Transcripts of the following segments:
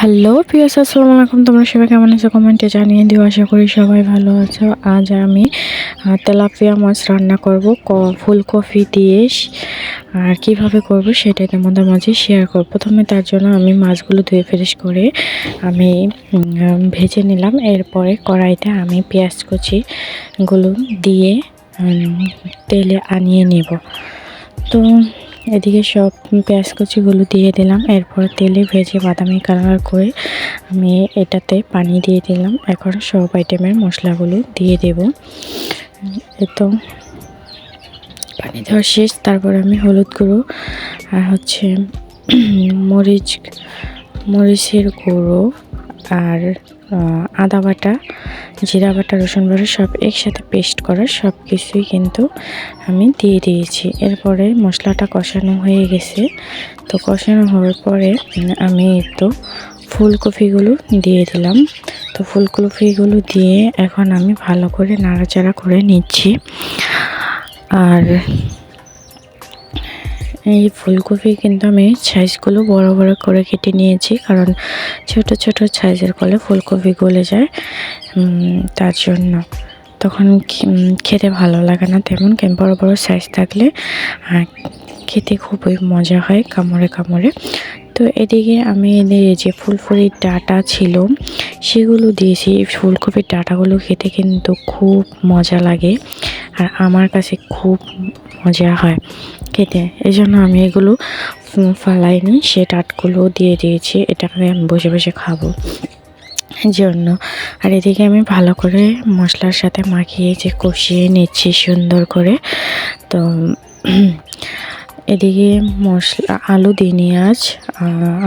Hello Prius, আসসালামু আলাইকুম। তোমরা সবাই কেমন আছো কমেন্টে জানিয়ে দিও। আশা করি সবাই ভালো আছো। আজ আমি তেলাপিয়া মাছ রান্না করব ফুলকপি দিয়ে। আর কিভাবে করব সেটাই তোমাদের মাঝে শেয়ার করব। প্রথমে তার জন্য আমি মাছগুলো ধুয়ে ফ্রেশ করে আমি ভেজে নিলাম। এরপরে কড়াইতে আমি পেঁয়াজ কুচিগুলো দিয়ে তেলে আনিয়ে নেব। তো এদিকে সব পেঁয়াজ কুচিগুলো দিয়ে দিলাম। এরপর তেলে ভেজে বাদামি কালার করে আমি এটাতে পানি দিয়ে দিলাম। এখন সব আইটেমের মশলাগুলো দিয়ে দেব। তো পানি দেওয়া শেষ। তারপর আমি হলুদ গুঁড়ো আর মরিচের গুঁড়ো আর আদা বাটা, জিরা বাটা, রসুন বাটা সব একসাথে পেস্ট করা সব কিছুই কিন্তু আমি দিয়ে দিয়েছি। এরপরে মশলাটা কষানো হয়ে গেছে। তো কষানো হওয়ার পরে আমি একটু ফুলকপিগুলো দিয়ে দিলাম। তো ফুলকপিগুলো দিয়ে এখন আমি ভালো করে নাড়াচাড়া করে নিচ্ছি। আর এই ফুলকপি কিন্তু আমি সাইজগুলো বড় বড় করে কেটে নিয়েছি, কারণ ছোট ছোট সাইজের করলে ফুলকপি গলে যায়, তার জন্য তখন খেতে ভালো লাগে না তেমন। বড় বড় সাইজ থাকলে খেতে খুবই মজা হয় কামড়ে কামড়ে। তো এদিকে আমি যে ফুলকপির ডাঁটা ছিল সেগুলো দিয়েছি। ফুলকপির ডাঁটাগুলো খেতে কিন্তু খুব মজা লাগে আর আমার কাছে খুব মজা হয় খেতে, এই জন্য আমি এগুলো ফালাইনি, সে ডাঁটগুলো দিয়ে দিয়েছি। এটাকে আমি বসে বসে খাবো জন্য। আর এদিকে আমি ভালো করে মশলার সাথে মাখিয়ে কষিয়ে নিচ্ছি সুন্দর করে। তো এদিকে আলু দিইনি আজ।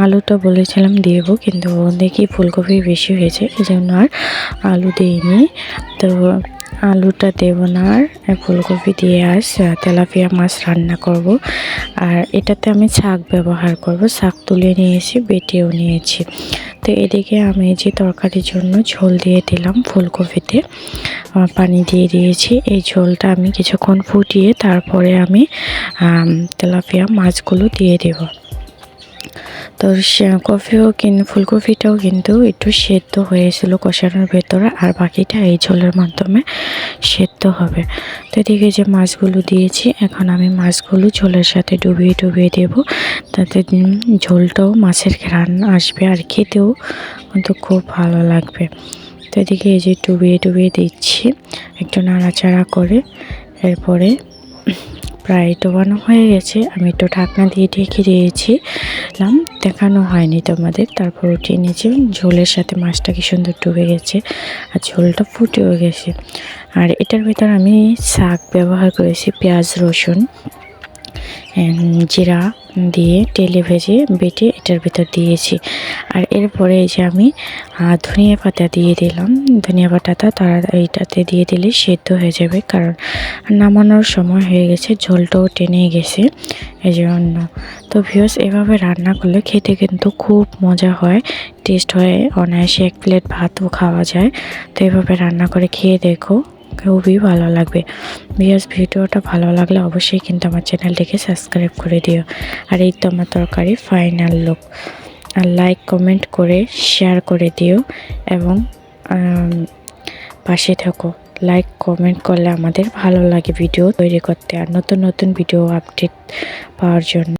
আলুটা বলেছিলাম দেবো, কিন্তু দেখি ফুলকপি বেশি হয়েছে এই জন্য আর আলু দিইনি। তো আলুটা দেব না, আর ফুলকপি দিয়ে আজ তেলাপিয়া মাছ রান্না করব। আর এটাতে আমি শাক ব্যবহার করব। শাক তুলে নিয়েছি, বেটেও নিয়েছি। তো এদিকে আমি যে তরকারির জন্য ঝোল দিয়ে দিলাম ফুলকপিতে, পানি দিয়ে দিয়েছি। এই ঝোলটা আমি কিছুক্ষণ ফুটিয়ে তারপরে আমি তেলাপিয়া মাছগুলো দিয়ে দেব। তো ফুলকপিটাও কিন্তু একটু সেদ্ধ হয়েছিল কষানোর ভেতরে, আর বাকিটা এই ঝোলের মাধ্যমে সেদ্ধ হবে। তো এদিকে যে মাছগুলো দিয়েছি, এখন আমি মাছগুলো ঝোলের সাথে ডুবিয়ে ডুবিয়ে দেব, তাতে ঝোলটাও মাছের ঘ্রাণ আসবে আর খেতেও কিন্তু খুব ভালো লাগবে। তো এদিকে এই যে ডুবিয়ে ডুবিয়ে দিচ্ছি একটু নাড়াচাড়া করে। এরপরে প্রায় ডোবানো হয়ে গেছে, আমি একটু ঢাকনা দিয়ে ঢেকে দিয়েছিলাম, দেখানো হয়নি তোমাদের। তারপর উঠিয়ে নিয়েছি। ঝোলের সাথে মাছটা কি সুন্দর ডুবে গেছে আর ঝোলটা ফুটেও গেছে। আর এটার ভিতর আমি শাক ব্যবহার করেছি, পেঁয়াজ, রসুন, জিরা দিয়ে তেলে ভেজে বেটে এটার ভিতর দিয়েছি। আর এরপরে এই যে আমি ধনিয়া পাতা দিয়ে দিলাম। ধনিয়া পাতাটা এইটাতে দিয়ে দিলে সেদ্ধ হয়ে যাবে, কারণ নামানোর সময় হয়ে গেছে, ঝোলটাও টেনে গেছে এই জন্য। তো ভিউয়ার্স, এভাবে রান্না করলে খেতে কিন্তু খুব মজা হয়, টেস্ট হয়, অনায়াসে এক প্লেট ভাতও খাওয়া যায়। তো এভাবে রান্না করে খেয়ে দেখো, খুবই ভালো লাগবে। ভিউয়ার্স, ভিডিওটা ভালো লাগলে অবশ্যই কিন্তু আমার চ্যানেলটিকে সাবস্ক্রাইব করে দিও। আর এই তো আমার তরকারি ফাইনাল লুক। আর লাইক কমেন্ট করে শেয়ার করে দিও এবং পাশে থাকো। লাইক কমেন্ট করলে আমাদের ভালো লাগে ভিডিও তৈরি করতে আর নতুন নতুন ভিডিও আপডেট পাওয়ার জন্য।